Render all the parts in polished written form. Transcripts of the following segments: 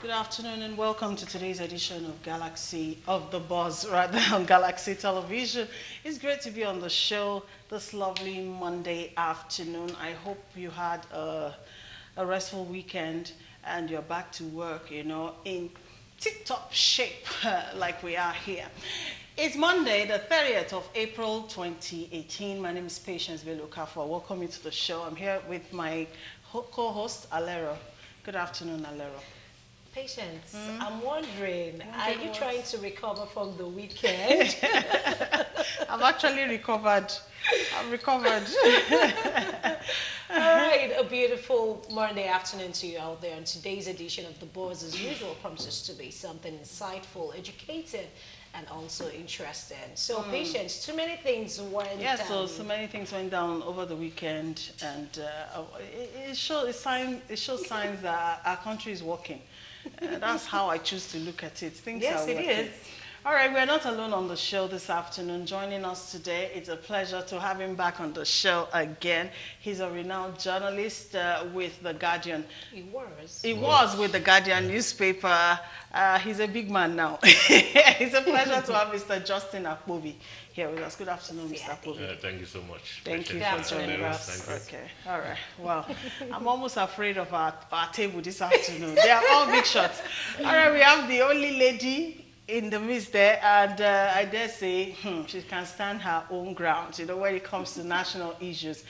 Good afternoon and welcome to today's edition of Galaxy of the Buzz, rather on Galaxy Television. It's great to be on the show this lovely Monday afternoon. I hope you had a restful weekend and you're back to work, you know, in tip-top shape like we are here. It's Monday, the 30th of April, 2018. My name is Patience Velukafor. Welcome you to the show. I'm here with my co-host, Alero. Good afternoon, Alero. Patience, I'm wondering, are you trying to recover from the weekend? I've actually recovered. I've recovered. All right, a beautiful Monday afternoon to you out there. And today's edition of The Buzz, as usual, promises to be something insightful, educative, and also interesting. So, Patience, too many things went down. So many things went down over the weekend, and it shows signs that our country is working. That's how I choose to look at it. Things are working. Yes, it is. All right, we're not alone on the show this afternoon. Joining us today, it's a pleasure to have him back on the show again. He's a renowned journalist with The Guardian. He was. He was with The Guardian newspaper. He's a big man now. It's a pleasure to have Mr. Justin Akpobi here with us. Good afternoon, Mr. Akpobi. Thank you so much. Thank you for joining us. Okay, all right. Well, I'm almost afraid of our table this afternoon. They are all big shots. All right, we have the only lady in the midst there, and I dare say she can stand her own ground, you know, when it comes to national issues.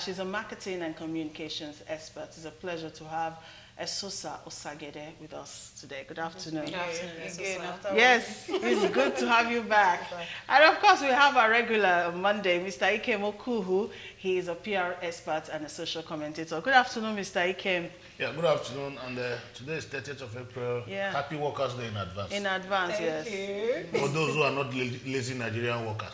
She's a marketing and communications expert. It's a pleasure to have Esosa Osagede with us today. Good afternoon. Good afternoon, Esosa. Yes, it's good to have you back. And of course, we have our regular Monday, Mr. Ikem Okuhu. He is a PR expert and a social commentator. Good afternoon, Mr. Ikem. Yeah, good afternoon. And today is 30th of April. Yeah. Happy Workers' Day in advance. In advance, Thank you. For those who are not lazy Nigerian workers.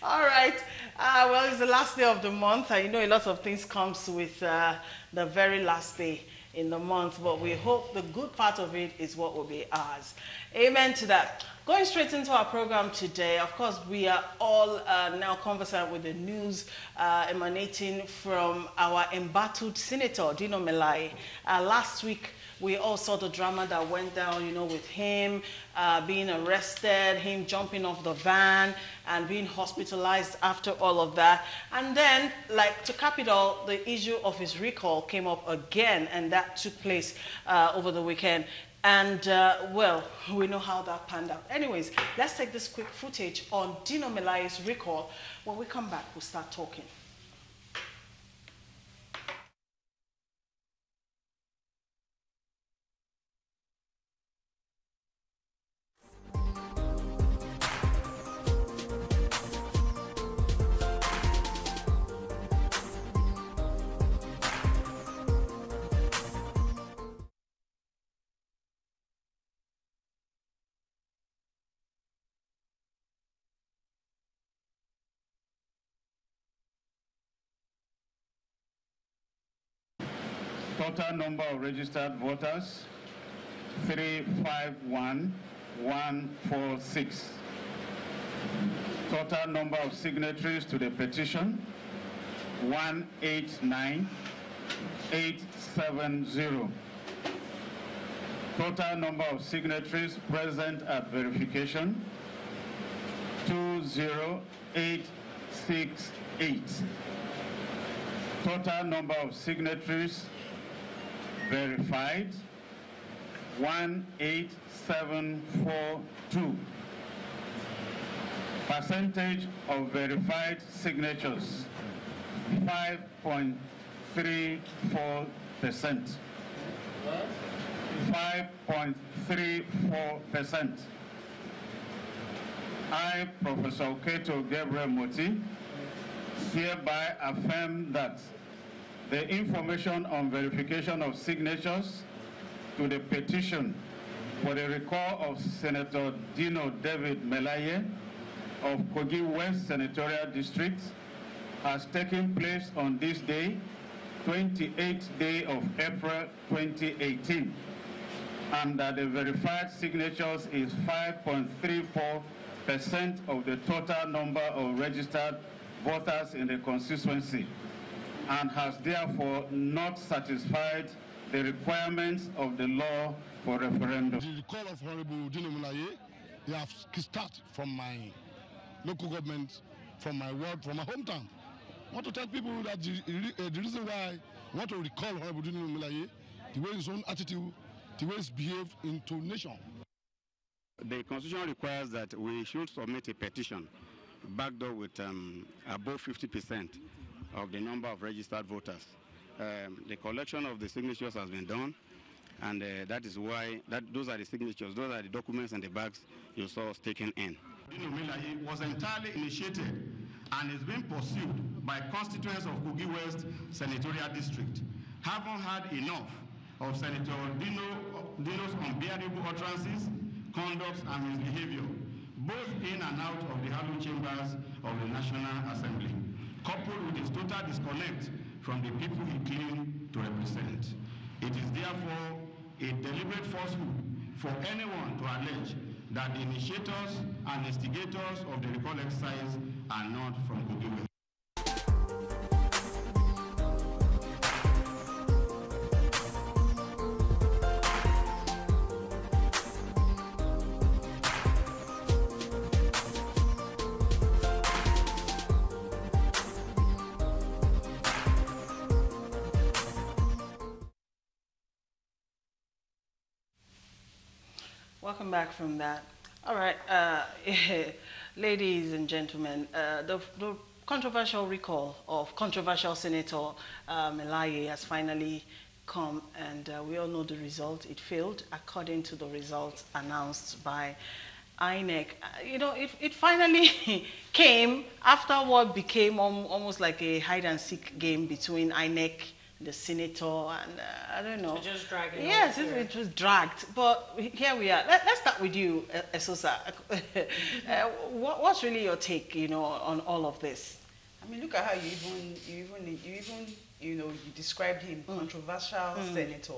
All right. Well, it's the last day of the month. You know, a lot of things comes with the very last day in the month, but we hope the good part of it is what will be ours. Amen to that. Going straight into our program today, of course, we are all now conversant with the news emanating from our embattled Senator, Dino Melaye. Last week, we all saw the drama that went down, you know, with him being arrested, him jumping off the van and being hospitalized after all of that. And then, like, to cap it all, the issue of his recall came up again, and that took place over the weekend. And, well, we know how that panned out. Anyways, let's take this quick footage on Dino Melaye's recall. When we come back, we'll start talking. Total number of registered voters, 351,146. Total number of signatories to the petition, 189,870. Total number of signatories present at verification, 20868. Total number of signatories verified, 18742. Percentage of verified signatures, 5.34%. 5.34%. I, Professor Oketo Gabriel Moti, hereby affirm that the information on verification of signatures to the petition for the recall of Senator Dino David Melaye of Kogi West Senatorial District has taken place on this day, 28th day of April 2018, and that the verified signatures is 5.34% of the total number of registered voters in the constituency, and has therefore not satisfied the requirements of the law for referendum. The recall of Honorable Dino Melaye, they have started from my local government, from my ward, from my hometown. I want to tell people that the reason why I want to recall Honorable Dino Melaye, the way his own attitude, the way he's behaved into nation. The Constitution requires that we should submit a petition backed up with above 50% of the number of registered voters. The collection of the signatures has been done, and that is why those are the signatures, those are the documents and the bags you saw us taken in. Dino Melaye was entirely initiated and is being pursued by constituents of Kogi West Senatorial District. Haven't had enough of Senator Dino's unbearable utterances, conduct, and misbehavior, both in and out of the hallowed chambers of the National Assembly, coupled with his total disconnect from the people he claimed to represent. It is therefore a deliberate falsehood for anyone to allege that the initiators and instigators of the recall exercise are not from Kogi West. Welcome back from that. All right, ladies and gentlemen, the controversial recall of controversial Senator Melaye has finally come, and we all know the result. It failed according to the results announced by INEC. You know, it finally came after what became almost like a hide-and-seek game between INEC, the senator, and I don't know. Just dragging. Yes, it was dragged. But here we are. Let's start with you, Esosa. What's really your take, you know, on all of this? I mean, look at how you described him, controversial senator,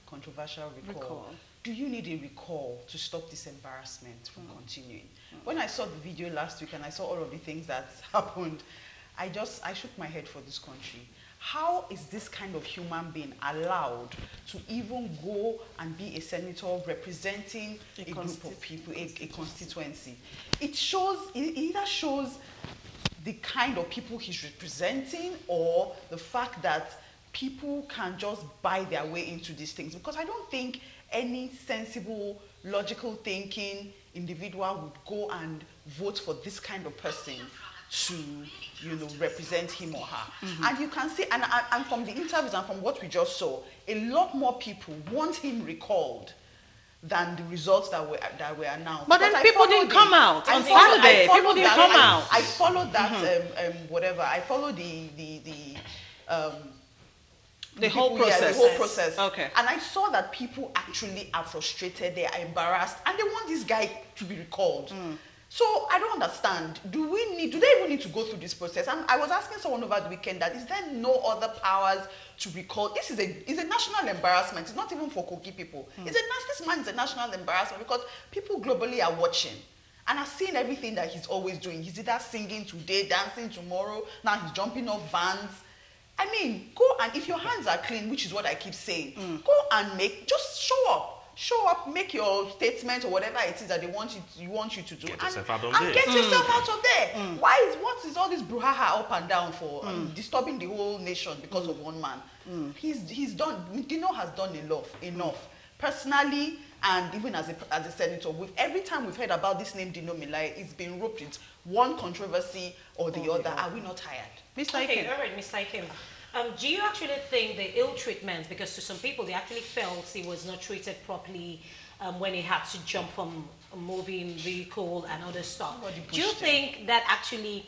controversial recall. Do you need a recall to stop this embarrassment from continuing? When I saw the video last week and I saw all of the things that happened, I shook my head for this country. How is this kind of human being allowed to even go and be a senator representing a group of people, a constituency? It either shows the kind of people he's representing, or the fact that people can just buy their way into these things. Because I don't think any sensible, logical thinking individual would go and vote for this kind of person to, you know, represent him or her. And you can see, and from the interviews and from what we just saw, a lot more people want him recalled than the results that were announced. But then people didn't come out on Saturday. People didn't come out. I followed that whatever. I followed the whole process. The whole process. Okay. And I saw that people actually are frustrated, they are embarrassed, and they want this guy to be recalled. So I don't understand. Do they even need to go through this process? And I was asking someone over the weekend that, is there no other powers to recall? This is a national embarrassment. It's not even for Kogi people. This man is a national embarrassment because people globally are watching and are seeing everything that he's always doing. He's either singing today, dancing tomorrow, now he's jumping off vans. I mean, go and, if your hands are clean, which is what I keep saying, go and just show up. Show up, make your statement or whatever it is that they want you to do, Get yourself out of and there. get yourself out of there. What is all this brouhaha up and down for? Disturbing the whole nation because of one man. He's done. Dino has done enough. Personally, and even as a senator, every time we've heard about this name Dino Melaye, it's been roped into one controversy or the other. Are we not tired? Mr. Okay, Ikem. all right, Mr. Ikem. Do you actually think the ill treatment, because to some people they actually felt he was not treated properly when he had to jump from a moving vehicle and other stuff, do you think that actually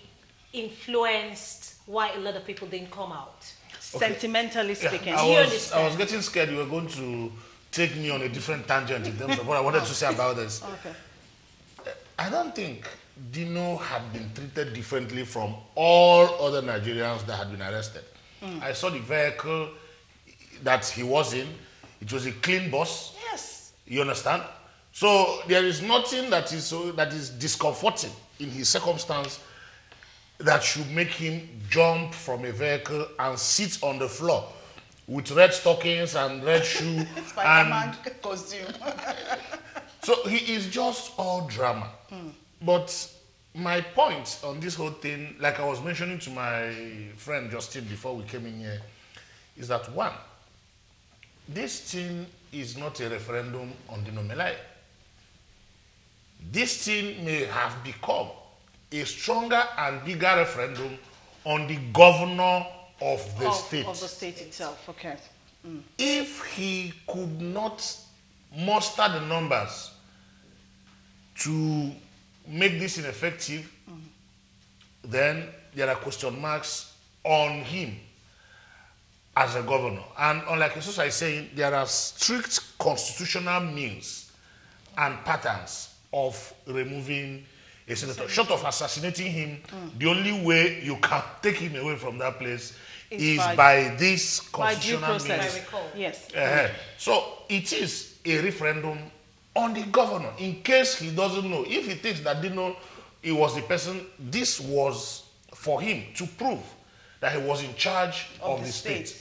influenced why a lot of people didn't come out? Sentimentally speaking. I was getting scared you were going to take me on a different tangent in terms of what I wanted to say about this. Okay. I don't think Dino had been treated differently from all other Nigerians that had been arrested. I saw the vehicle that he was in. It was a clean bus. Yes. You understand? So there is nothing that is discomforting in his circumstance that should make him jump from a vehicle and sit on the floor with red stockings and red shoe. Spider-Man costume. So he is just all drama. But my point on this whole thing, like I was mentioning to my friend Justin before we came in here, is that one, this thing is not a referendum on Dino Melaye. This thing may have become a stronger and bigger referendum on the governor of the state. Of the state itself, okay. If he could not muster the numbers to make this ineffective, then there are question marks on him as a governor. And unlike Jesus is saying, there are strict constitutional means and patterns of removing a senator. Short of assassinating him, the only way you can take him away from that place is by this constitutional means. By recall. Yes. So it is a referendum on the governor, in case he doesn't know. If he thinks that Dino, he was the person, this was for him to prove that he was in charge of the state.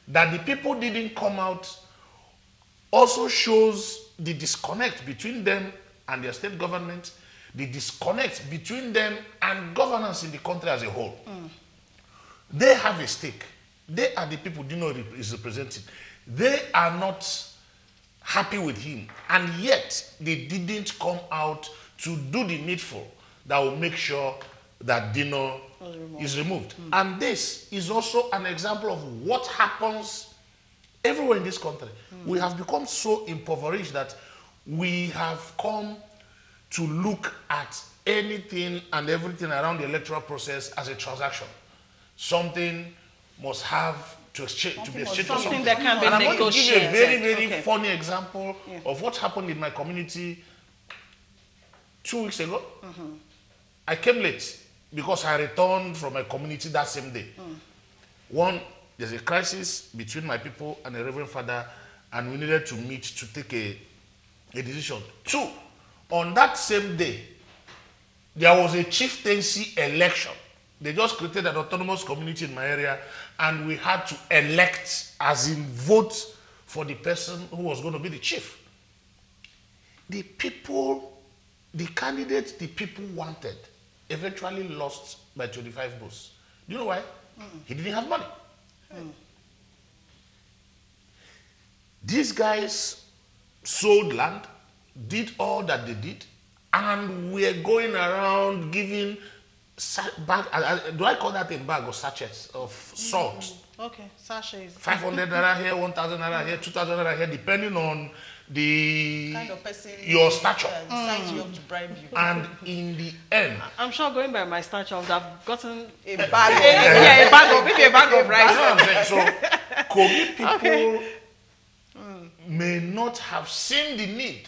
That the people didn't come out also shows the disconnect between them and their state government, the disconnect between them and governance in the country as a whole. They have a stake. They are the people Dino is representing. They are not happy with him, and yet they didn't come out to do the needful that will make sure that Dino is removed. And this is also an example of what happens everywhere in this country. We have become so impoverished that we have come to look at anything and everything around the electoral process as a transaction. Something must have to exchange, to be exchanged. Something that can be and I'm going to give you a negotiated. very, very funny example of what happened in my community 2 weeks ago. I came late because I returned from my community that same day. One, there's a crisis between my people and a reverend father, and we needed to meet to take a decision. Two, on that same day, there was a chieftaincy election. They just created an autonomous community in my area, and we had to elect, as in vote, for the person who was going to be the chief. The people, the candidate the people wanted, eventually lost by 25 votes. Do you know why? He didn't have money. These guys sold land, did all that they did, and we're going around giving bag, do I call that a bag or sachets of salt? Okay, sachets. 500 naira here, 1,000 naira here, 2,000 naira here, depending on the Kind of person your stature. decides you have to bribe you. And in the end, I'm sure going by my stature, I would have gotten A bag a bag of, maybe a bag of you know rice. what I'm saying? So Kogi people may not have seen the need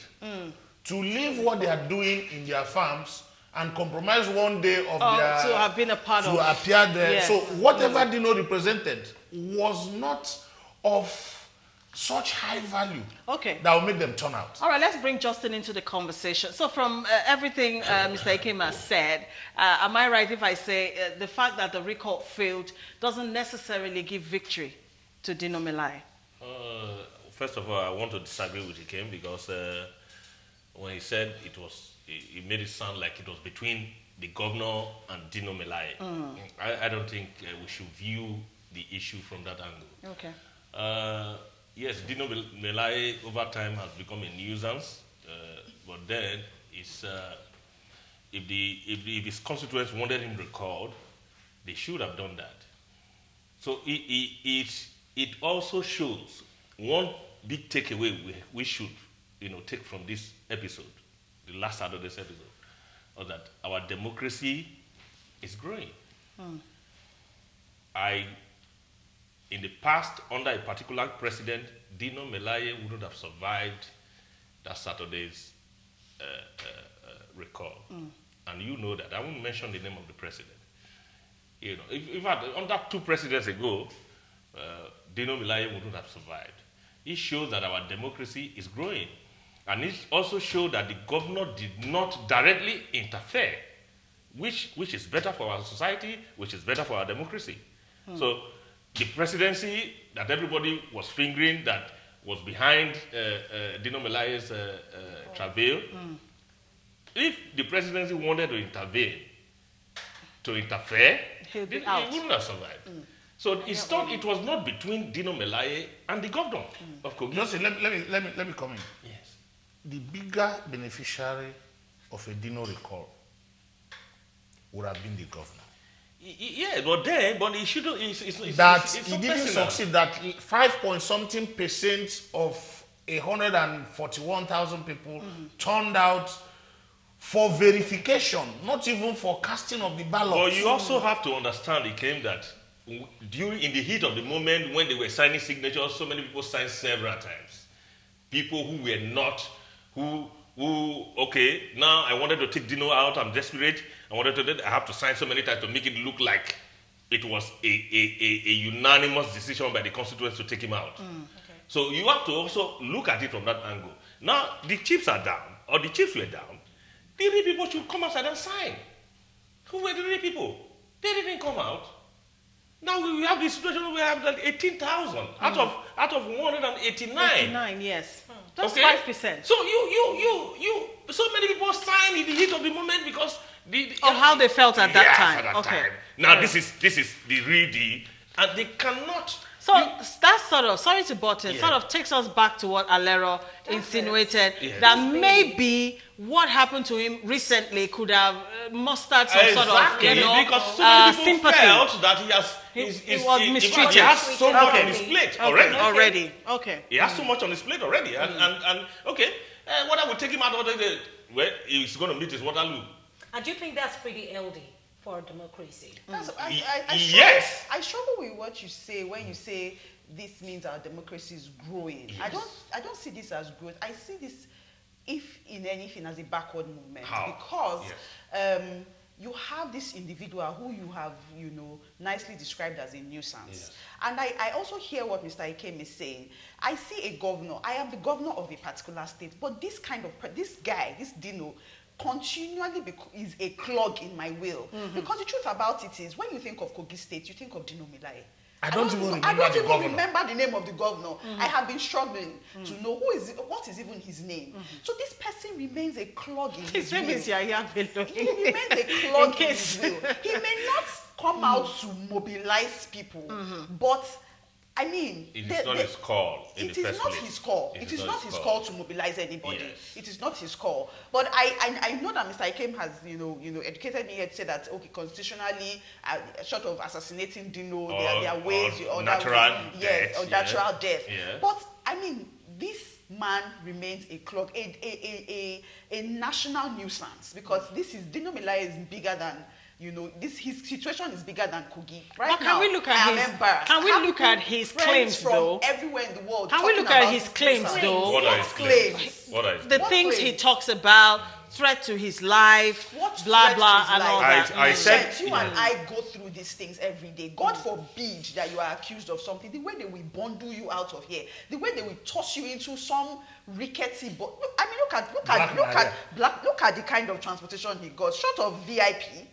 to leave what they are doing in their farms and compromise one day of their to have been a part to of. appear there. Yes. So whatever Dino represented was not of such high value Okay. that will make them turn out. All right, let's bring Justin into the conversation. So from everything Mr. Ikema said, am I right if I say the fact that the recall failed doesn't necessarily give victory to Dino Melaye? First of all, I want to disagree with Ikem because when he said it was, he made it sound like it was between the governor and Dino Melaye. I don't think we should view the issue from that angle. Okay. Yes, Dino Melaye over time has become a nuisance, but then it's, if his constituents wanted him recalled, they should have done that. So it also shows one big takeaway we should take from this episode, the last part of this episode, or that our democracy is growing. In the past, under a particular president, Dino Melaye wouldn't have survived that Saturday's recall. And you know that. I won't mention the name of the president. If under 2 presidents ago, Dino Melaye wouldn't have survived. It shows that our democracy is growing. And it also showed that the governor did not directly interfere, which is better for our society, which is better for our democracy. So the presidency that everybody was fingering that was behind Dino Melaye's travail, if the presidency wanted to intervene, to interfere, He'll he be out. wouldn't have survived. So it was not between Dino Melaye and the governor of Kogi. Just let me come in. Yes. The bigger beneficiary of a Dino recall would have been the governor. Yeah, but he shouldn't. It's He didn't personal. succeed. That 5-point-something% of 141,000 people turned out for verification, not even for casting of the ballot. But you also have to understand, it came that in the heat of the moment when they were signing signatures, so many people signed several times. People who were not, okay, now I wanted to take Dino out, I'm desperate, I have to sign so many times to make it look like it was a unanimous decision by the constituents to take him out. Okay. So you have to also look at it from that angle. Now, the chips are down, or the chips were down. The real people should come outside and sign. Who were the real people? They didn't come out. Now we have this situation where we have like 18,000 out of 189. 89, yes. Just Okay? 5%. So so many people signed in the heat of the moment because Of how they felt at that Yes, time. at that Okay. time. Now Yeah. this is the real deal, and they cannot. So that sort of, sorry to butt in, Yeah. sort of takes us back to what Alero insinuated, Yes. that maybe what happened to him recently could have mustered some sort of, Exactly, you know, because so many people sympathy. felt that he has He was mistreated. He has so much Okay. on his plate Okay, already. already. Okay. He has so much on his plate already, and okay, whether we take him out or well, he's going to meet his Waterloo. And do you think that's pretty healthy for democracy? Yes. I struggle with what you say when you say this means our democracy is growing. Yes. I don't see this as growth. I see this, if in anything, as a backward movement. How? Because Yes. you have this individual who you have, nicely described as a nuisance. Yes. And I also hear what Mr. Ikem is saying. I see a governor. I am the governor of a particular state, but this guy, this Dino, continually is a clog in my will. Because the truth about it is, when you think of Kogi State, you think of Dino Melaye. I don't even I remember don't the even governor. remember the name of the governor. I have been struggling to know what is even his name. So this person remains a clog in his His name will. is Yaya Bello. He remains a clog in case. his will. He may not come out to mobilize people, but I mean, It is not his call in the it is first not place. his call. It is not his call to mobilize anybody. Yes. It is not his call. But I know that Mr. Ikem has educated me here to say that, okay, constitutionally, short of assassinating Dino, there are ways, or other natural ways, death, or natural death. Yeah. But I mean, this man remains a clog, a national nuisance, because Dino Melaye is bigger than. His situation is bigger than Kogi. Right But now, can we look at I am his- embarrassed. can we I have look at people, his friends claims, from though? everywhere in the world. Can we talking look at about his this claims, nuisance. though? What are his claims? What are his The claims? things he claims? talks about, threat to his life, What blah, threat blah, is and all like? that. I said- Shit, you and I go through these things every day. God forbid that you are accused of something. The way they will bundle you out of here, the way they will toss you into some rickety boat. I mean, look at the kind of transportation he got. Short of VIP,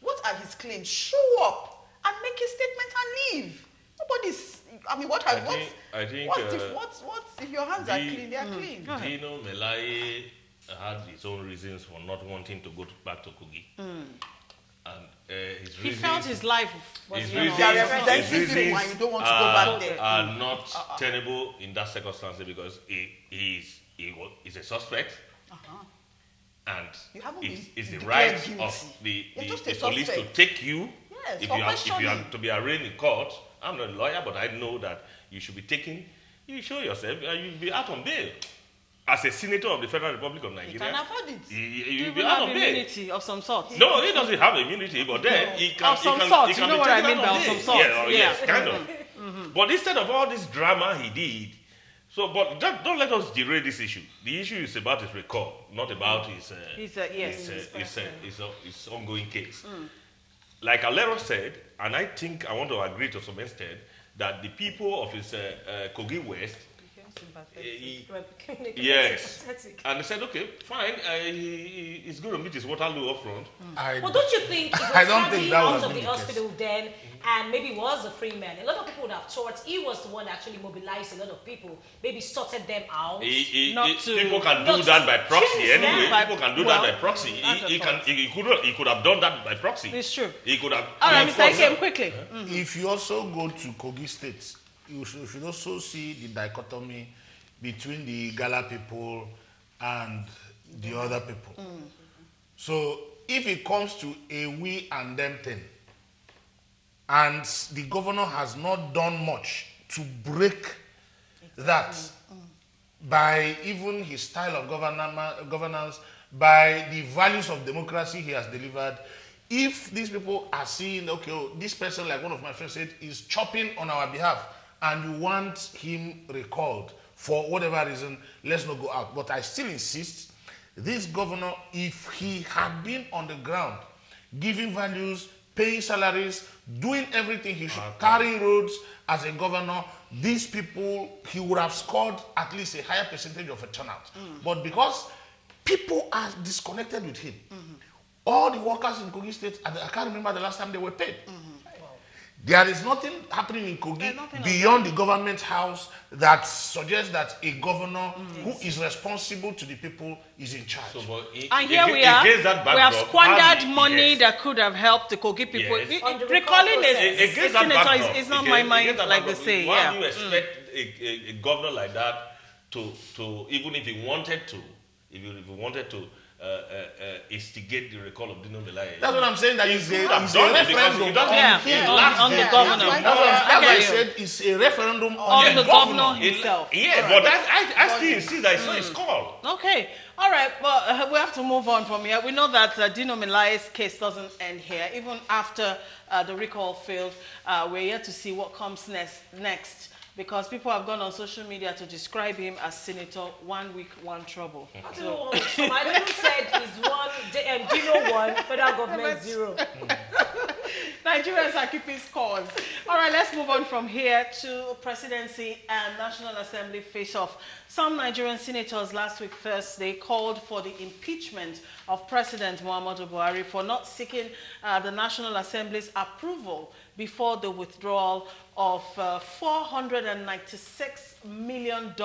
what are his claims? Show up and make a statement and leave. Nobody's. I mean, what if your hands are clean? They are clean. Dino Melaye had his own reasons for not wanting to go back to Kogi. And his He reasons, is his life was, his you know, reasons, They are his representing reasons people and you don't want to go back there. are not tenable in that circumstance because he's a suspect. And You haven't it's been the declared right guilty. of the You're just a police to suspect. take you. Yes, if for you are questioning. to be arraigned in court, I'm not a lawyer, but I know that you should be taken. You show yourself, and you'll be out on bail. As a senator of the Federal Republic of He Nigeria, can afford it. you'll even be out have on bail. immunity of some sort. No, he doesn't have immunity, but then he can. Of some he can, sort, he you can know be what I taken mean out by on of some bail. sort. Yeah, yes, Yeah. kind of. But instead of all this drama he did, but don't let us derail this issue. The issue is about his record, not about his ongoing case. Like Alero said, and I think I want to agree to some extent, that the people of his Kogi West Yes. And they said, okay, fine, he's going to meet his Waterloo up front. Well, don't you think it was I don't think that out was of the the hospital then, and maybe was a free man? A lot of people would have thought he was the one that actually mobilized a lot of people, maybe sorted them out. People can do that by proxy anyway. People can do that by proxy. He could have done that by proxy. It's true. He could have. All right, Mr. Ikem, quickly. If you also go to Kogi State, you should also see the dichotomy between the Gala people and the other people. So if it comes to a we and them thing, and the governor has not done much to break that by even his style of governance, by the values of democracy he has delivered, if these people are seeing, okay, oh, this person, like one of my friends said, is chopping on our behalf, and you want him recalled for whatever reason, let's not go out. But I still insist, this governor, if he had been on the ground, giving values, paying salaries, doing everything he should, carrying roads as a governor, these people, he would have scored at least a higher percentage of a turnout. But because people are disconnected with him, all the workers in Kogi State, I can't remember the last time they were paid. There is nothing happening in Kogi beyond the government house that suggests that a governor who is responsible to the people is in charge. And here we are. We have squandered money that could have helped the Kogi people. Recalling a senator is not my mind, like they say. Why do you expect a governor like that to even if he wanted to, instigate the recall of Dino Melaye? That's what I'm saying. That is a referendum on the governor. That's why I said it's a referendum on the governor himself. Yeah, but I still insist that it's not his call. Okay. All right. Well, we have to move on from here. We know that Dino Melaye's case doesn't end here. Even after the recall failed, we're yet to see what comes next. Because people have gone on social media to describe him as Senator 1 week, 1 trouble. I didn't said he's one, Dino 1, federal government 0. Nigerians are keeping scores. All right, let's move on from here to presidency and National Assembly face-off. Some Nigerian senators last week Thursday called for the impeachment of President Muhammadu Buhari for not seeking the National Assembly's approval before the withdrawal of $496 million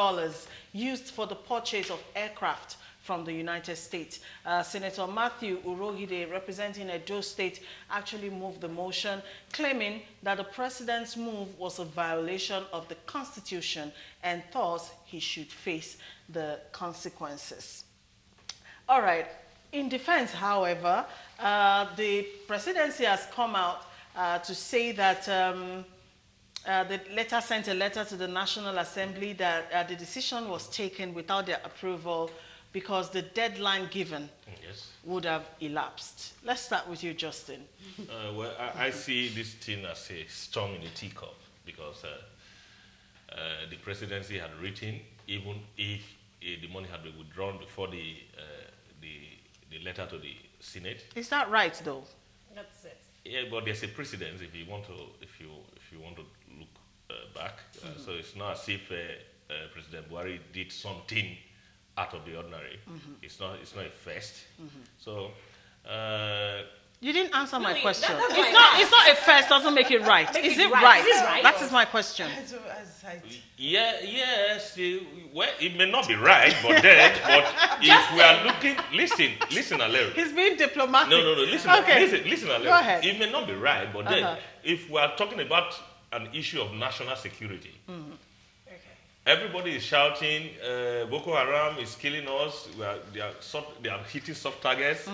used for the purchase of aircraft from the United States. Senator Matthew Urogide, representing Edo State, actually moved the motion, claiming that the president's move was a violation of the Constitution and thus he should face the consequences. All right. In defense, however, the presidency has come out to say that the letter sent a letter to the National Assembly that the decision was taken without their approval because the deadline given would have elapsed. Let's start with you, Justin. Well, I see this thing as a storm in a teacup because the presidency had written, even if the money had been withdrawn before the letter to the Senate. Is that right, though? That's it. Yeah, but there's a precedence if you want to look back. So it's not as if President Buhari did something out of the ordinary. It's not a first. So you didn't answer my question. It's not a first doesn't make it right. Is it right? That is my question. Yes. Well, it may not be right, but if we are looking, listen, Alero. He's being diplomatic. No. Listen, okay. listen, Alero. Go ahead. It may not be right, but then if we are talking about an issue of national security, everybody is shouting, Boko Haram is killing us. They are hitting soft targets.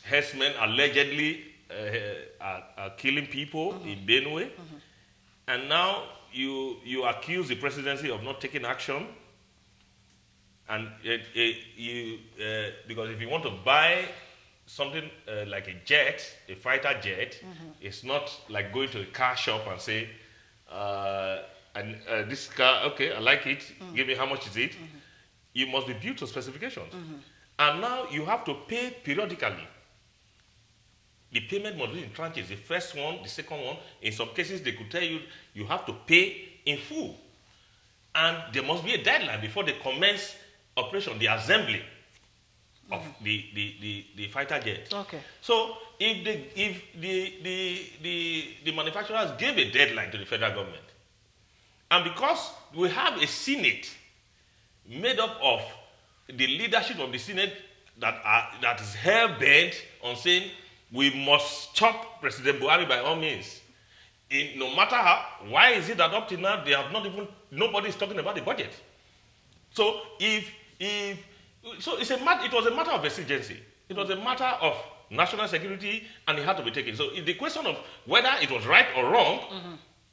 Herdsmen allegedly are killing people in Benue. And now you accuse the presidency of not taking action. And because if you want to buy something like a jet, a fighter jet, it's not like going to a car shop and say, this car, okay, I like it, give me how much is it? You must be built to specifications. And now you have to pay periodically. The payment must be in tranches. The first one, the second one. In some cases, they could tell you you have to pay in full. and there must be a deadline before they commence operation, the assembly of the fighter jet. Okay. So if the manufacturers gave a deadline to the federal government, and because we have a Senate made up of the leadership of the Senate that is hell-bent on saying we must stop President Buhari by all means. No matter how, why is it that up till now they have not even, nobody is talking about the budget? So it was a matter of exigency. It was a matter of national security, and it had to be taken. So the question of whether it was right or wrong,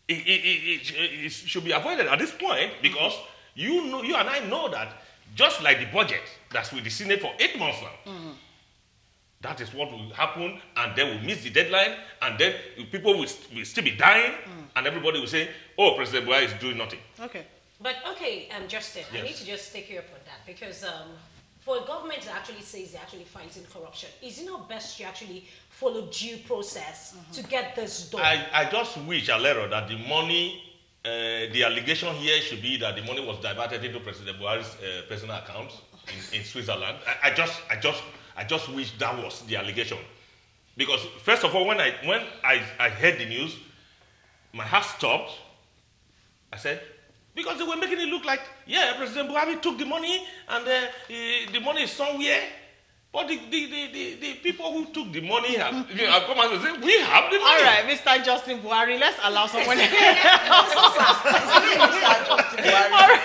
it should be avoided at this point, because you and I know that just like the budget that's with the Senate for 8 months now, that is what will happen, and then we'll miss the deadline, and then people will still be dying, and everybody will say, oh, President Buhari is doing nothing. Okay. But okay, Justin, Yes. I need to just take you up on that, because for a government that actually says they're actually fighting corruption, is it not best to actually follow due process to get this done? I just wish, Alero, that the money, the allegation here should be that the money was diverted into President Buhari's personal account in Switzerland. I just wish that was the allegation, because first of all, when I heard the news, my heart stopped. I said, because they were making it look like, yeah, President Buhari took the money and the money is somewhere. But the people who took the money have come out and said, we have the money. All right, Mr. Justin Buhari, let's allow someone else. Mr. Justin Buhari.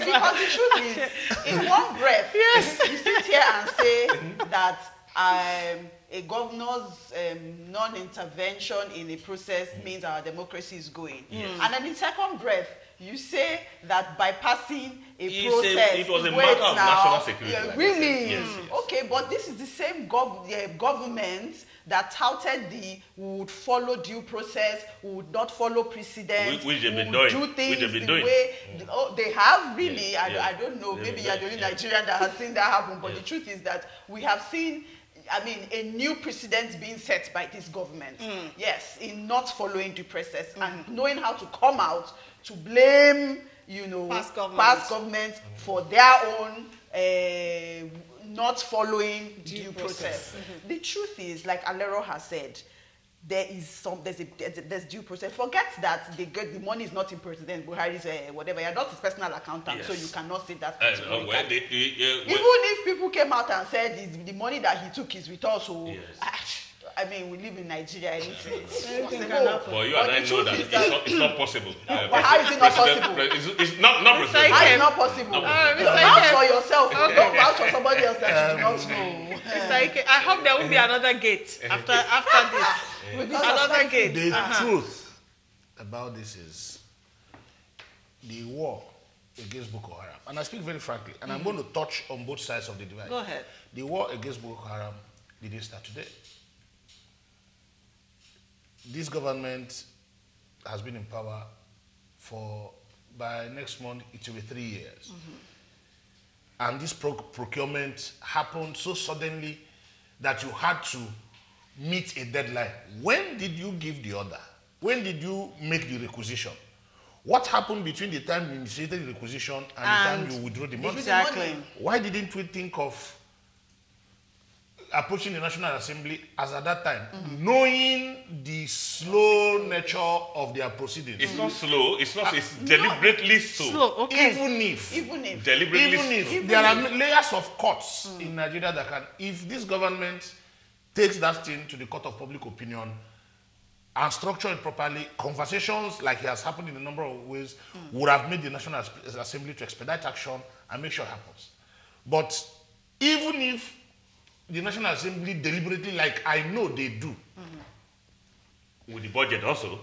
Because the truth is, in one breath, you sit here and say that a governor's non-intervention in a process means our democracy is going. And then in second breath, you say that bypassing a process, it was a matter of national security. Really? Yes. Okay, but this is the same government that touted we would follow due process, we would not follow precedent, which they've been we would doing. do things Which they've been the doing. way. Oh, they have really. Yes. I don't know. They've Maybe been you're the doing. only Yes. Nigerian that has seen that happen. But Yes. the truth is that we have seen, a new precedent being set by this government. Yes, in not following due process and knowing how to come out to blame, Past government for their own not following due process. The truth is, like Alero has said, there's due process. Forget that the money is not in President Buhari's whatever. You're not his personal accountant, Yes. so you cannot say that. Well, Even if people came out and said the money that he took is with us, so Yes. we live in Nigeria. Anything Anything possible. can happen. But you and I know that it's not possible. But how is it not possible? It's not President. How is it not possible? Vouch for yourself. Don't vouch for somebody else that you do not know. Mr. Ike, I hope there will be another gate after this. Another gate. The truth about this is the war against Boko Haram, and I speak very frankly, and I'm going to touch on both sides of the divide. Go ahead. The war against Boko Haram didn't start today. This government has been in power by next month, it will be 3 years. And this procurement happened so suddenly that you had to meet a deadline. When did you give the order? When did you make the requisition? What happened between the time you initiated the requisition and the time you withdrew the money? Exactly. Why didn't we think of approaching the National Assembly as at that time, knowing the slow nature of their proceedings? It's not slow. It's deliberately Slow, okay. Even if Deliberately slow. there are layers of courts in Nigeria that can, if this government takes that thing to the court of public opinion and structure it properly, conversations like it has happened in a number of ways would have made the National Assembly to expedite action and make sure it happens. But even if the National Assembly deliberately, like I know they do, With the budget also.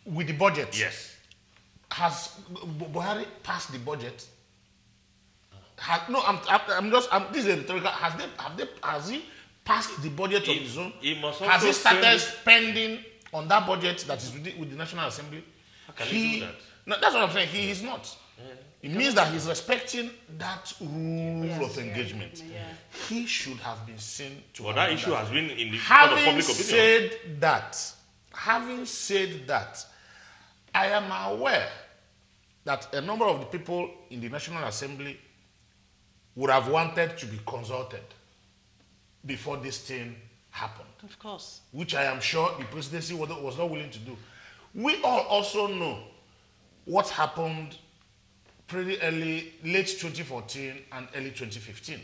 with the budget, Yes. has Buhari passed the budget? This is a rhetorical. Has he passed the budget on his own? He must Has he also started send it- spending on that budget that is with the National Assembly? How can he do that? No, that's what I'm saying. He is not. It means that he's respecting that rule of engagement. He should have been seen to. But that issue has been in the court of Having public opinion. said that, I am aware that a number of the people in the National Assembly would have wanted to be consulted before this thing happened. Of course. Which I am sure the presidency was not willing to do. We all also know what happened pretty early, late 2014 and early 2015.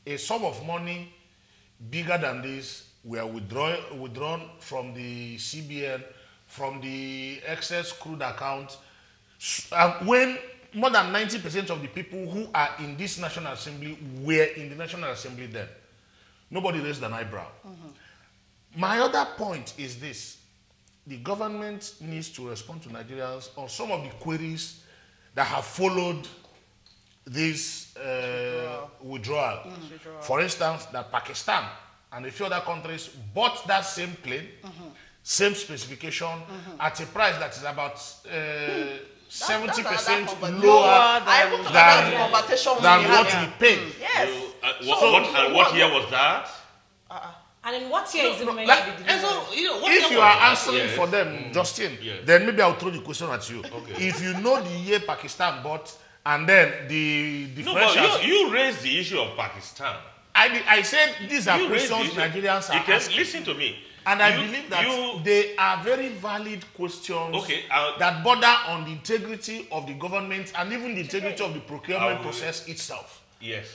A sum of money bigger than this were withdrawn from the CBN, from the excess crude account, when more than 90% of the people who are in this National Assembly were in the National Assembly then. Nobody raised an eyebrow. My other point is this. The government needs to respond to Nigerians on some of the queries that have followed this withdrawal. For instance, that Pakistan and a few other countries bought that same plane, same specification, at a price that is about 70% lower than what we paid. Yes. What year was that? And in what year is it meant to be delivered? If you are answering for them, Justin, then maybe I'll throw the question at you. Okay. If you know the year Pakistan bought, and then the differential. No, but you raised the issue of Pakistan. I said these are questions Nigerians are asking. Listen to me. And I believe that they are very valid questions that border on the integrity of the government and even the integrity of the procurement process itself. Yes.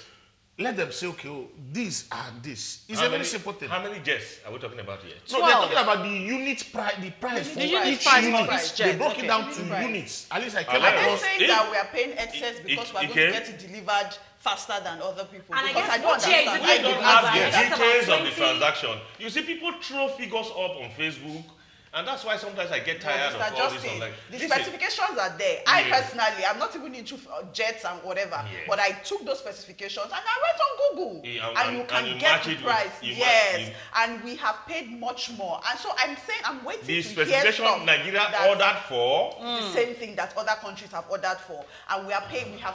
Let them say, okay, these are this. It's a very simple thing. How many jets are we talking about here? No, they're talking about the unit price, the price for each unit. They broke it down to units. At least I came Are they across. saying that we are paying excess because we're going to get it delivered faster than other people? And Because I I don't understand. We don't have the That's about details of the 20. transaction. You see, people throw figures up on Facebook, and that's why sometimes I get tired of all this. I'm like, the listen, specifications are there. I personally, I'm not even into jets and whatever, but I took those specifications and I went on Google, and you can get the price. And we have paid much more. And so I'm saying I'm waiting the to hear specification stuff Nigeria that ordered for the same thing that other countries have ordered for, and we have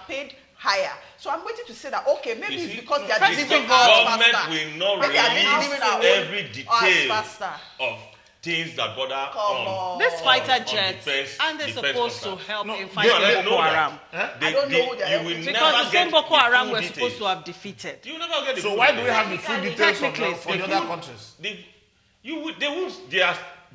paid higher. So I'm waiting to say that, okay, maybe it's because they are delivering ours faster. Government will not Maybe they are delivering release our own every ours detail faster. of things that border on This fighter jets, defense, and they're supposed to contract. help in They fighting don't know Boko that. Haram. I don't know who they are. You will Because never the same get Boko Haram full we're details. supposed to have defeated. You never get the So full why do we details. have the full details for Technically the other countries?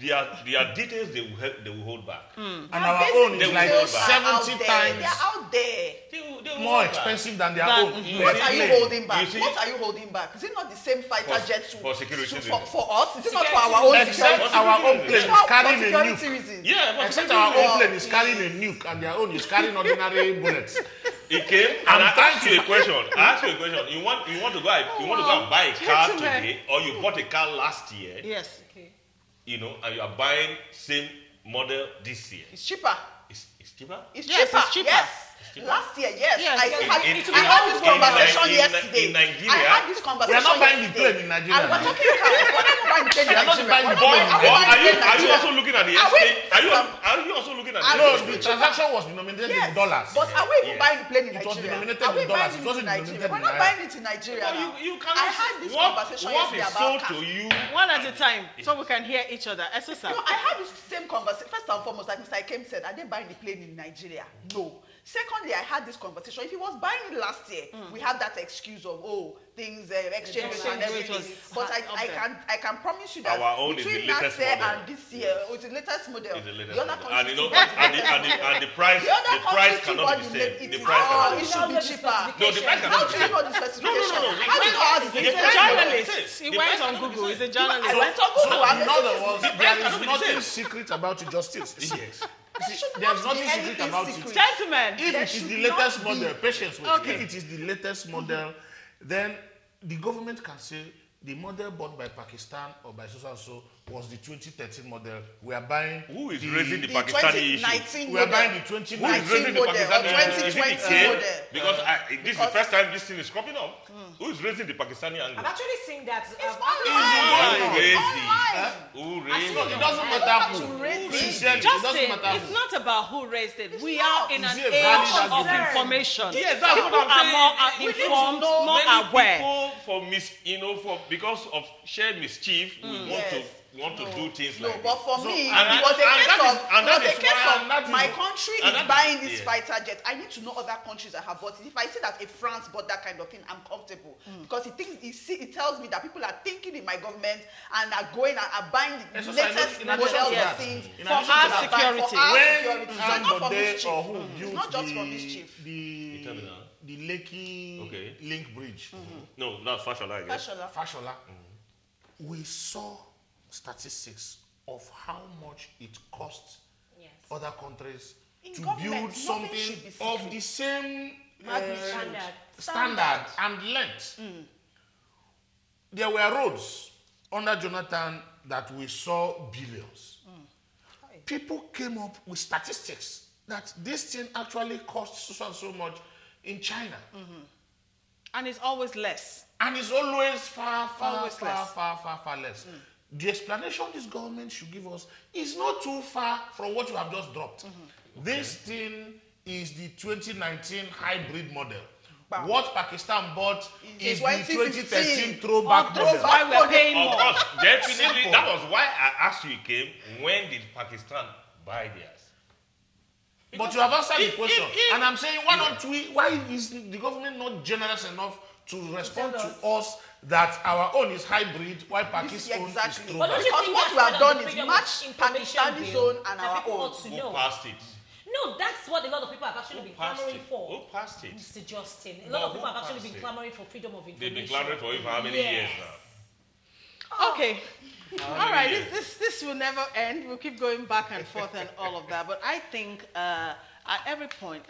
There are details they will hold back. And our own is like 70 times They are out there. They will more hold back. expensive than their own. What are you holding back? You see- What are you holding back? Is it not the same fighter jets for security reasons. for us? Is it not for our own Except security? our own plane is carrying a security nuke. reasons. Yeah, but Except security our reasons. own plane is carrying a nuke and their own is carrying ordinary bullets. It came and I asked you a question. You want to go and buy a car Gentlemen. today, or you bought a car last year, Yes. and you are buying same model this year. It's cheaper. It's cheaper. It's Yes, cheaper. it's cheaper. Yes. cheaper. Last year, yes. Yes. I In- had in- this in- conversation in- yesterday. in Nigeria, I had this We conversation are not buying the yesterday. plane in Nigeria. And we're talking cars. We're not even buying the plane in We are not Nigeria. buying the We're plane in not Or buying are the you plane in Nigeria. also looking at the Are we- exchange? Are you also looking at the Are No, exchange? the transaction was denominated in dollars. But are we even Yes. buying the plane in It was Nigeria? denominated Are we in dollars. buying It it wasn't in Nigeria? denominated We're in not naira. buying it in Nigeria Well, now. you can I had this conversation what yesterday is sold about to you. One at a time, so we can hear each other. Esosa. No, I had this same conversation. First and foremost, like Mr. Ikem said, are they buying the plane in Nigeria? No. Secondly, I had this conversation. If he was buying it last year, we have that excuse of things, exchange rate and exchange rate everything. was But up there. I can promise you that Our own is between the last latest year model. and this year, it's the latest model. It's the latest The other model. countries And you know, still got the latest model. and the price, The other the price countries still cannot got be the the same. latest. The price Oh, cannot it be the should same. be cheaper. No, the price How cannot do be the you same. know the specification? No. How do you know how the He's a specification? journalist. He The went price on cannot be Google. the He's a I journalist. went on Google. I'm In other words, listening to there cannot is be the nothing same. secret about justice. Yes. There's nothing secret about it. Gentlemen, If There it is should the latest not be. model, patience with Okay. If it is the latest model, then the government can say the model bought by Pakistan or by so was the 2013 model. We are buying. Who is raising the The Pakistani issue? 2019 We are model. buying the Who is 2019 raising the model or Pakistani issue? Is it the 2020 K? model? Because this is the first time this thing is cropping up. Who is raising the Pakistani angle? I've actually seen that. Online. Who raised Online. it? Who raised No, it it? doesn't matter To who. raise it. Sincerely, it Justin, doesn't matter it's who. not about who raised it. We not. are in Is an it a age valid of argument? information. Yes, that's People what I'm are saying. more We need to informed, know more many aware. people because of shared mischief, want to do things No, like but this. for So, me, and it was a and case that of, is- and that is why- my country and is that buying this yeah. fighter jet. I need to know other countries that have bought it. If I see that a France bought that kind of thing, I'm comfortable. Because it tells me that people are thinking in my government and are going and are buying the Yes, so I latest know- in addition models to of that, things in for addition our to that, security. For our when security. So it's not for Ambode mischief. or who It's built not just for mischief. The terminal. the Lekki Okay. link bridge, No, that's Fashola, I guess. Fashola. Fashola, we saw statistics of how much it costs Yes. other countries In to government, build nothing something should be of secret. the same Standard. and length. There were roads under Jonathan that we saw billions. People came up with statistics that this thing actually costs so and so much in China. And it's always less. And it's always far Always less. less. The explanation this government should give us is not too far from what you have just dropped. This thing is the 2019 hybrid model. Wow. What Pakistan bought is the 2015 2013 throwback That's model. why we're paying Of more. course, definitely. Simple. That was why I asked you, came. When did Pakistan buy theirs? But you have answered the question. if- And I'm saying, why is the government not generous enough to respond to us that our own is hybrid while Pakistan's own is Exactly. But don't throwback? you Because think what that's we have part of done the is freedom match of information Pakistani bill zone and that our people own. ought to Who know? passed it? No, that's what a lot of people have actually been Passed clamoring it. for. Who passed it? Mr. Justin. A But lot of who people have actually passed been it? clamoring for freedom of information. They've been clamoring for it for how many Yes. years now? Okay. How All many right. years? This will never end. We'll keep going back and forth and all of that. But I think at every point,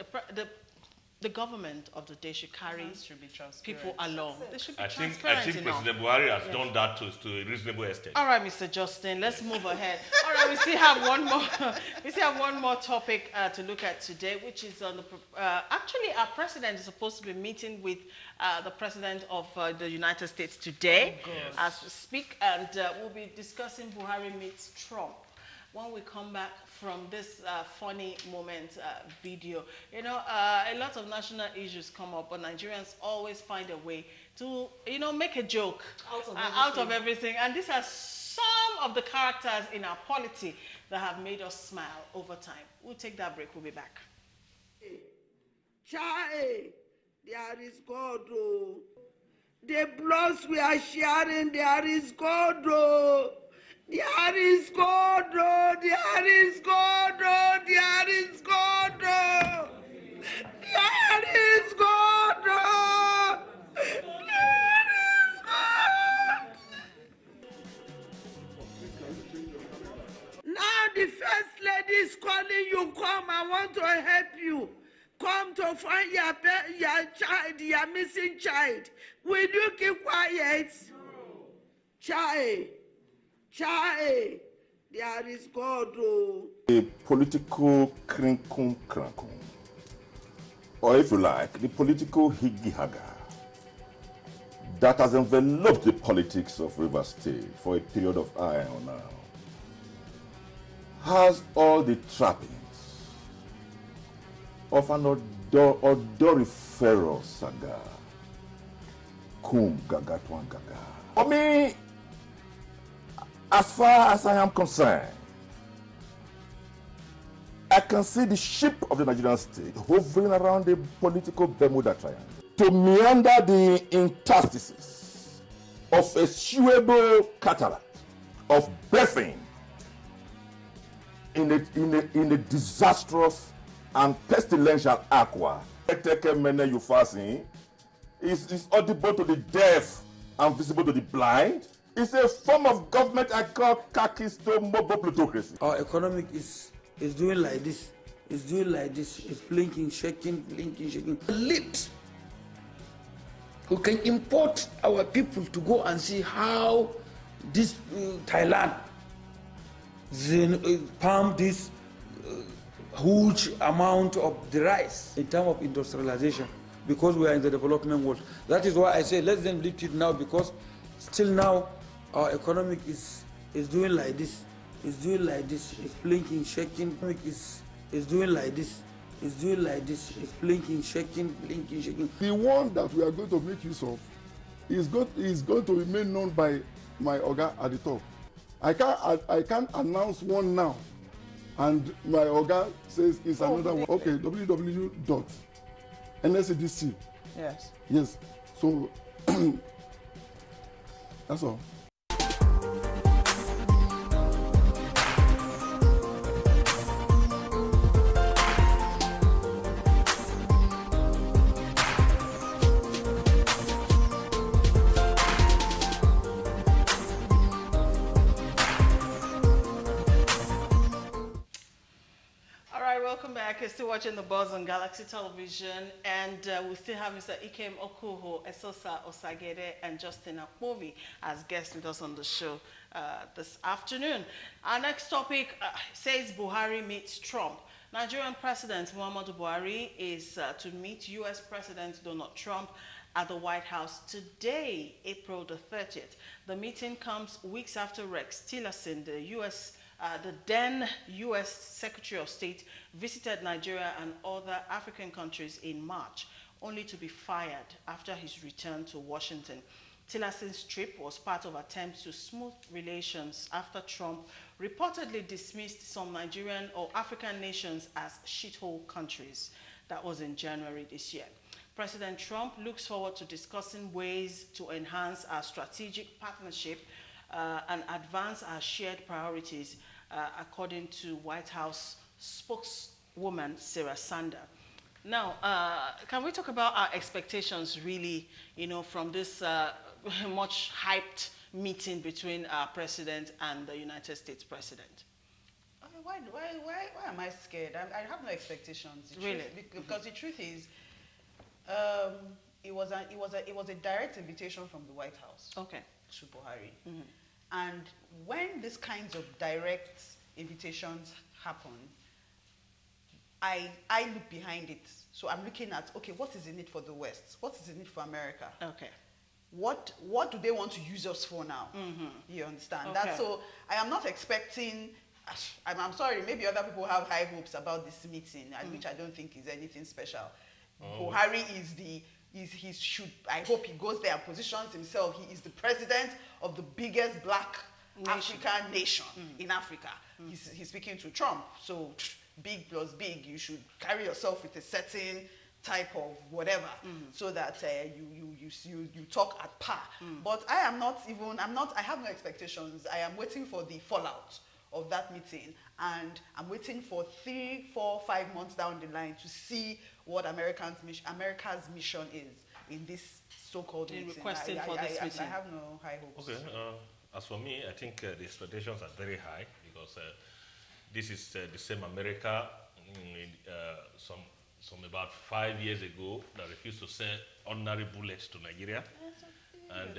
the government of the day should carry Should be transparent. people along. They should be I think transparent enough. President Buhari has done that to a reasonable extent. All right, Mr. Justin, let's move ahead. All right, we still have one more. We still have one more topic to look at today, which is on the. Actually, our president is supposed to be meeting with the president of the United States today, as we speak, and we'll be discussing Buhari meets Trump. When we come back from this funny moment video, you know, a lot of national issues come up, but Nigerians always find a way to, you know, make a joke out of everything. And these are some of the characters in our polity that have made us smile over time. We'll take that break. We'll be back. Chai, there is God. Oh. The bloods we are sharing, there is God. Oh. There is God. Oh. There is God. Oh. There is God. Oh. There is God. Oh. There is God. Now the first lady is calling you. Come, I want to help you. Come to find your child, your missing child. Will you keep quiet? Child, there is God. Oh. A political krinkum, or if you like, the political higgy-haga that has enveloped the politics of Rivers State for a period of iron now, has all the trappings of an odoriferous saga. Kum gaga tuan gaga. For me, as far as I am concerned, I can see the ship of the Nigerian state hovering around the political Bermuda Triangle to meander the interstices of a suable cataract of birthing in a disastrous and pestilential aqua. Is audible to the deaf and visible to the blind. It's a form of government I call plutocracy. Our economic is doing like this. It's doing like this. It's blinking, shaking, blinking, shaking. Elite who can import our people to go and see how this Thailand pump this huge amount of the rice in terms of industrialization, because we are in the development world. That is why I say let's then lift it now, because still now our economic is doing like this. It's doing like this. It's blinking, shaking. It's doing like this. It's doing like this. It's blinking, shaking, blinking, shaking. The one that we are going to make use of is going to remain known by my Oga at the top. I can't announce one now, and my Oga says it's another one. Okay, www.nscdc. Yes. Yes. So that's all. Welcome back. You're still watching The Buzz on Galaxy Television, and we still have Mr. Ikem Okuho, Esosa Osagede, and Justin Akpovi as guests with us on the show this afternoon. Our next topic says Buhari meets Trump. Nigerian President Muhammadu Buhari is to meet U.S. President Donald Trump at the White House today, April the 30th. The meeting comes weeks after Rex Tillerson, the then U.S. Secretary of State, visited Nigeria and other African countries in March, only to be fired after his return to Washington. Tillerson's trip was part of attempts to smooth relations after Trump reportedly dismissed some Nigerian or African nations as shithole countries. That was in January this year. President Trump looks forward to discussing ways to enhance our strategic partnership and advance our shared priorities, according to White House spokeswoman Sarah Sanders. Now, can we talk about our expectations, really, from this much hyped meeting between our president and the United States president? Why am I scared? I have no expectations. Really? Because the truth is, it was a direct invitation from the White House. Okay. To Buhari. Mm-hmm. And when these kinds of direct invitations happen, I look behind it. So I'm looking at, okay, what is in it for the West? What is in it for America? Okay. What do they want to use us for now? Mm-hmm. You understand? Okay. So I am not expecting, I'm sorry, maybe other people have high hopes about this meeting, which I don't think is anything special. Oh. Buhari I hope he goes there and positions himself. He is the president of the biggest black African nation in Africa. He's speaking to Trump. So big plus big, you should carry yourself with a certain type of whatever, so that you talk at par. But I have no expectations. I am waiting for the fallout of that meeting, and I'm waiting for 3, 4, 5 months down the line to see what America's mission is in this so-called meeting. Requesting for this meeting. I have no high hopes. Okay. As for me, I think the expectations are very high, because this is the same America some about 5 years ago that refused to send ordinary bullets to Nigeria. And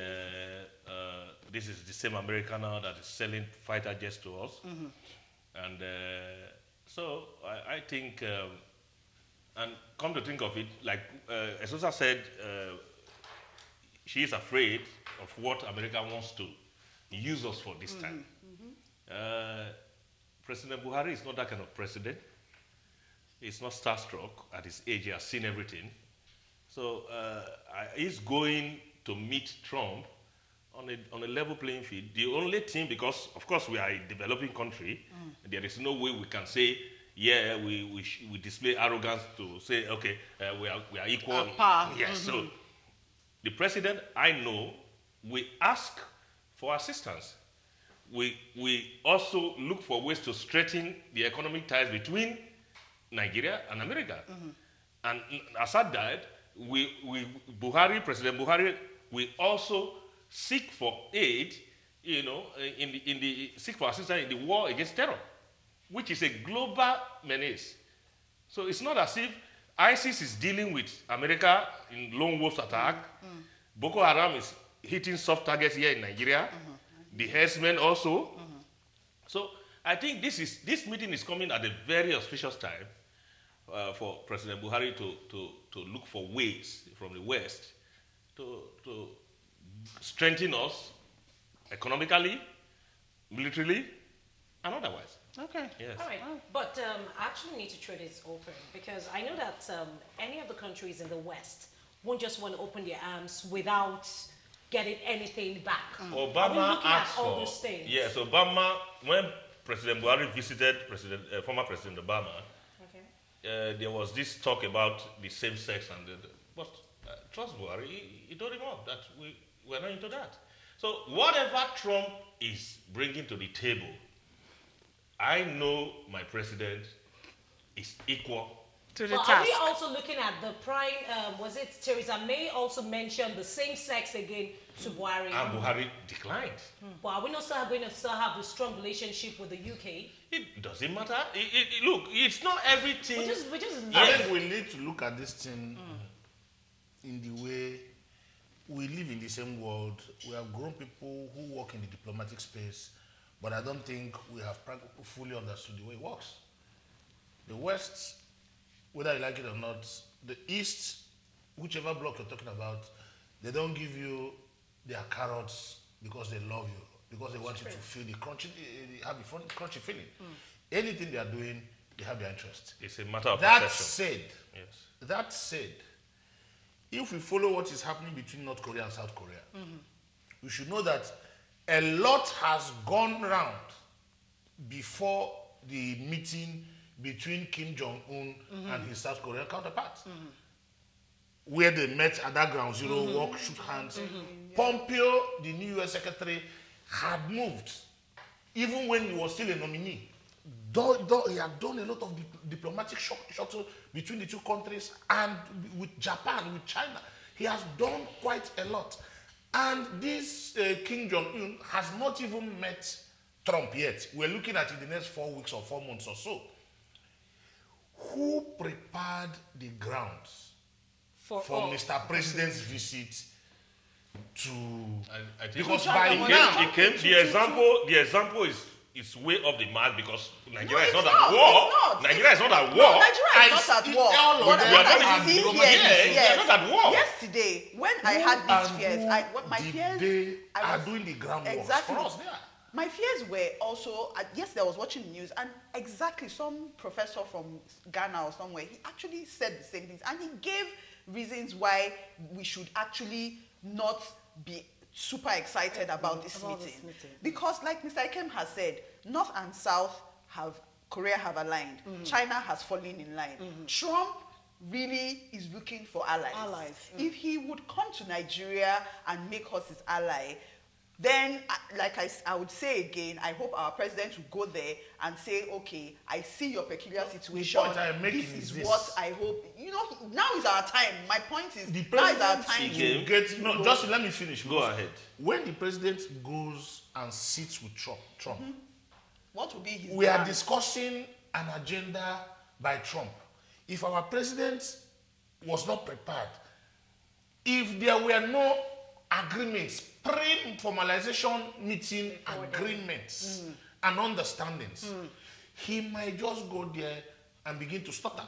this is the same America now that is selling fighter jets to us. And so I think, and come to think of it, like Esosa said, she is afraid of what America wants to use us for this time. President Buhari is not that kind of president. He's not starstruck. At his age, he has seen everything. So he's going to meet Trump on a level playing field. The only thing, because of course we are a developing country, there is no way we can say, yeah, we display arrogance to say, okay, we are equal. Yes. So the president, I know, we ask for assistance. We also look for ways to strengthen the economic ties between Nigeria and America. And aside that, President Buhari, we also seek for aid, seek for assistance in the war against terror, which is a global menace. So it's not as if ISIS is dealing with America in lone wolf attack. Boko Haram is hitting soft targets here in Nigeria. The herdsmen also. So I think this meeting is coming at a very auspicious time for President Buhari to look for ways from the West to strengthen us economically, militarily, and otherwise. Okay. Yes. All right. But I actually need to throw this open, because I know that any of the countries in the West won't just want to open their arms without getting anything back? Are we Obama looking at asked all for, those things? yes, Obama, when President Buhari visited former President Obama, there was this talk about the same sex, but trust Buhari, he told him off that we're not into that. So whatever Trump is bringing to the table, I know my president is equal to the But task. are we also looking at the prime, was it Theresa May also mentioned the same sex again to Buhari? And Buhari declined. But are we not still going to still have a strong relationship with the UK? It doesn't matter. Look, it's not everything. We just I think we need to look at this thing in the way we live in the same world. We have grown people who work in the diplomatic space, but I don't think we have fully understood the way it works. The West, whether you like it or not, the East, whichever bloc you're talking about, they don't give you their carrots because they love you, because they want you to feel the crunchy, have the crunchy feeling. Anything they are doing, they have their interest. It's a matter of That perception. said, that said, if we follow what is happening between North Korea and South Korea, we should know that a lot has gone round before the meeting between Kim Jong-un and his South Korean counterpart, where they met at that ground zero, walk, shook hands. Pompeo, the new U.S. secretary, had moved, even when he was still a nominee. Though he had done a lot of diplomatic shuttle between the two countries, and with Japan, with China, he has done quite a lot. And this Kim Jong-un has not even met Trump yet. We're looking at it in the next 4 weeks or 4 months or so. Who prepared the grounds for Mr. President's visit to? I think because by now, the example is way off the mark because Nigeria is not at war. Not. Nigeria is not at war. No, Nigeria is not at war. But I see here, we are not at war. yesterday, when I had these fears, my fears... are doing the groundwork Exactly. for us there. My fears were also, yesterday I was watching the news, and exactly some professor from Ghana or somewhere, he actually said the same things, and he gave reasons why we should actually not be super excited about this meeting. Because like Mr. Ikem has said, North and South Korea have aligned. China has fallen in line. Trump really is looking for allies. If he would come to Nigeria and make us his ally, then, like I would say again, I hope our president will go there and say, okay, I see your peculiar situation. The point I'm making this is is what I hope. You know, now is our time. My point is, now is our time to get. No, just let me finish. Go ahead. When the president goes and sits with Trump, what will be his we are plan? discussing an agenda by Trump. If our president was not prepared, if there were no agreements, pre-formalization meeting agreements and understandings, he might just go there and begin to stutter.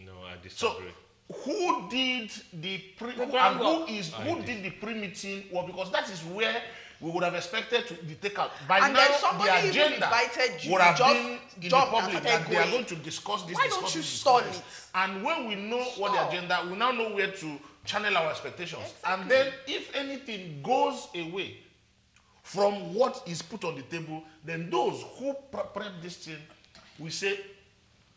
No, I disagree. So, who did the who did the pre-meeting? Well, because that is where we would have expected to be taken out. By And now, then somebody the agenda invited you, would have just been in the jumped and public started that they are going. going to discuss this. Why discuss don't you this, stall discuss it? this. And when we know what the agenda, we now know where to channel our expectations. Exactly. And then, if anything goes away from what is put on the table, then those who prep this thing, we say,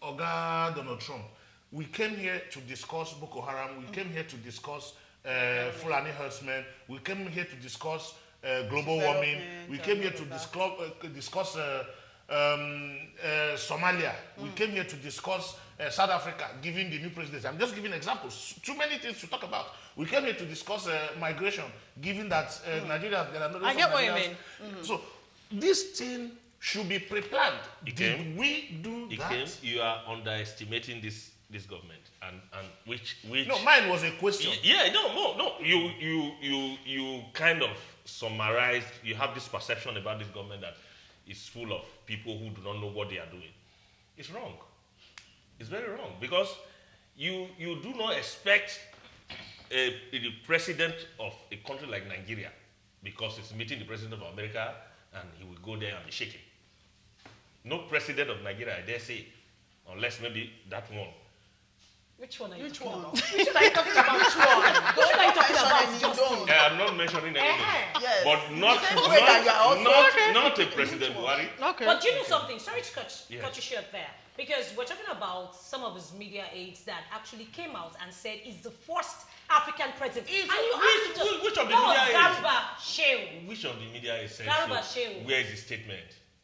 Oga Donald Trump, we came here to discuss Boko Haram, we came here to discuss Fulani herdsmen, we came here to discuss global warming, we came here to discuss Somalia, we came here to discuss South Africa, giving the new presidency. I'm just giving examples. Too many things to talk about. We came here to discuss migration, given that Nigeria, there are no... I get what you mean. So this thing should be pre-planned. Did we do that? You are underestimating this government, and which no, mine was a question. Yeah, no. You kind of summarized. You have this perception about this government that is full of people who do not know what they are doing. It's wrong. It's very wrong because you do not expect the president of a country like Nigeria, because he's meeting the president of America and he will go there and be shaking. No president of Nigeria, I dare say, unless maybe that one, Which one are you Which talking one? about? Which one are you talking about? Which one? Which one are you talking about, Justin? I'm not mentioning any name. Yes. But not a President Buhari. Okay. But you know something? Sorry to cut Yes. you short there. Because we're talking about some of his media aides that actually came out and said he's the first African president. And you asked him which of the that media was aides? Garba Shehu. Which of the media is saying Garba so? Shehu. Where is the statement?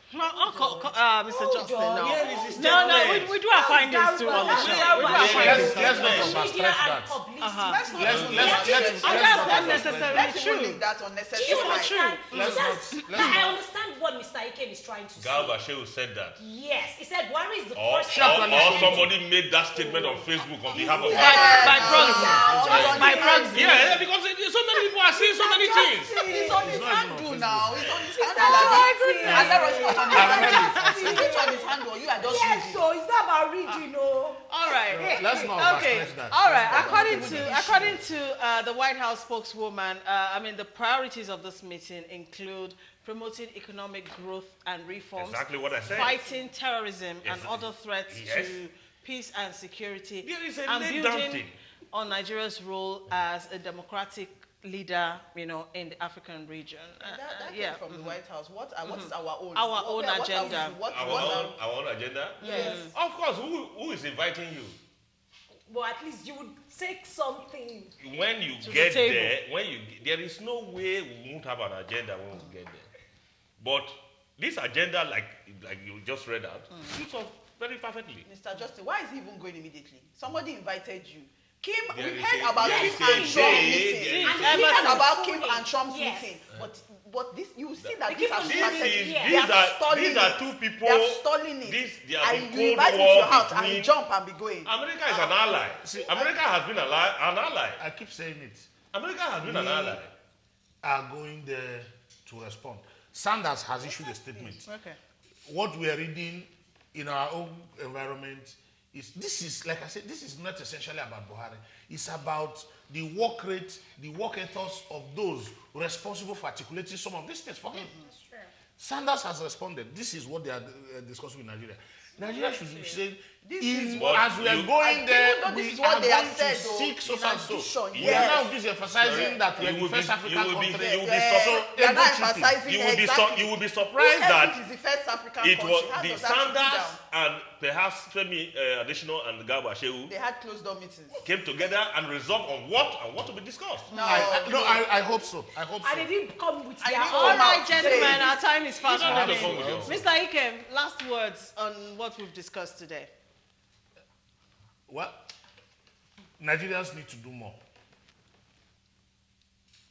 Mr. Justin, on. no. Where is the No, statement? we do our findings too on the show. We do our findings. Let's not Media overstress and that. publicity. Let's not Let's do let's that. let's And that's not let's necessarily Let's even true. leave that Do unnecessary. you understand? Let's I understand what Mr. Ikem is trying to say. Garba Shehu said that. Yes, he said Buhari is the Or first. somebody made that statement on Facebook on behalf of By proxy. By proxy. Yeah, because so many people are saying so many things. It's on his handle now. It's on his handle. Oh, my And goodness. let us put on his handle. It's on his handle. You are just Yes, reading. so it's not about reading, no. All right. Let's not Okay. overstress that. All right. According to the White House spokeswoman, the priorities of this meeting include promoting economic growth and reforms, Exactly what I said. fighting terrorism and Yes. other threats Yes. to peace and security, There is a and laid down building thing. on Nigeria's role as a democratic leader, in the African region. That yeah. came from the White House. What is our own? Our own agenda. Our own agenda? Yes. Of course, who is inviting you? But at least you would take something. When you To get the table. there, there is no way we won't have an agenda when we get there. But this agenda, like you just read out, suits us very perfectly. Mr. Justin, why is he even going immediately? Somebody invited you. Kim, There we is heard a- about there Kim is a and Trump day, meeting. there is We a- heard about Kim Schooling. and Trump's Yes. meeting. But this, you see that They this keep has on started. doing it. They are stalling these are it. two people. They are stalling it. They are And the you invite Cold me to your War house and between- you jump and be going. America is an ally. See, America has been an ally. I keep saying it. America has been an ally. Are going there to respond. Sanders has issued a statement. Okay. What we are reading in our own environment this is like I said, this is not essentially about Buhari. It's about the work rate, the work ethos of those responsible for articulating some of these things for him. Sanders has responded. This is what they are discussing with Nigeria. Nigeria should say, as we are going there, we is are what they going have to said, seek so in and so. addition, We are now yes. busy emphasizing that we are the first African country. You will be They are not emphasizing exactly. you will be Who surprised else that is the first African it country? was How the does that trickle Sanders down? and perhaps Femi Additional and Garba Shehu They had closed door meetings. came together and resolved on what to be discussed. I hope so. I hope so. And they didn't come with their didn't All come right, out gentlemen, today. our time is fast You don't have to running. come with yours. Mr. Ikem, last words on what we've discussed today. Well, Nigerians need to do more.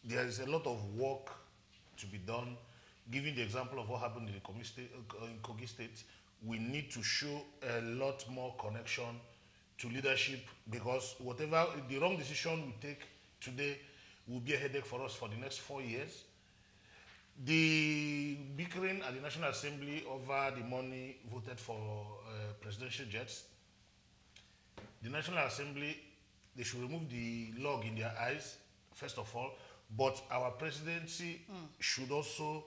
There is a lot of work to be done. Given the example of what happened in Kogi State, we need to show a lot more connection to leadership, because whatever the wrong decision we take today will be a headache for us for the next 4 years. The bickering at the National Assembly over the money voted for presidential jets. The National Assembly, they should remove the log in their eyes, first of all, but our presidency should also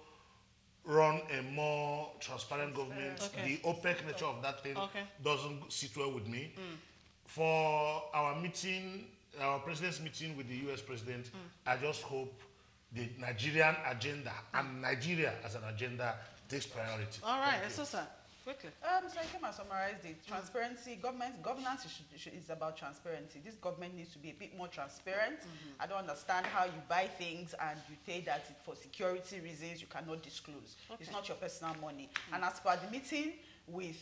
run a more transparent government. Okay. The opaque nature of that thing doesn't sit well with me. For our meeting, our president's meeting with the US president, I just hope the Nigerian agenda and Nigeria as an agenda takes priority. All right, Esosa, quickly. So I came and summarized it. Transparency, governance is about transparency. This government needs to be a bit more transparent. I don't understand how you buy things and you say that for security reasons you cannot disclose. It's not your personal money. And as per the meeting with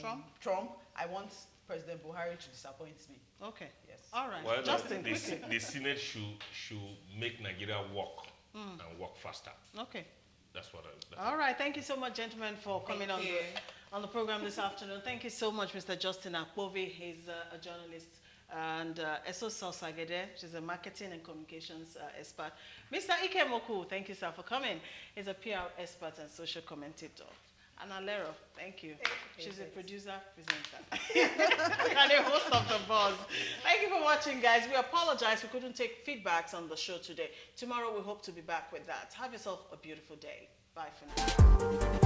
Trump, I want President Buhari to disappoint me. Okay. Yes. All right. Well, Justin, the quickly. Senate should make Nigeria work and work faster. Okay. That's what All right. Thank you so much, gentlemen, for coming on the program this afternoon. Thank you so much, Mr. Justin Akpovi. He's a journalist. And Esosa Sagede, she's a marketing and communications expert. Mr. Ike Moku, thank you, sir, for coming. He's a PR expert and social commentator. And Alero, thank you. She's a producer, presenter, and a host of The Buzz. Thank you for watching, guys. We apologize we couldn't take feedbacks on the show today. Tomorrow we hope to be back with that. Have yourself a beautiful day. Bye for now.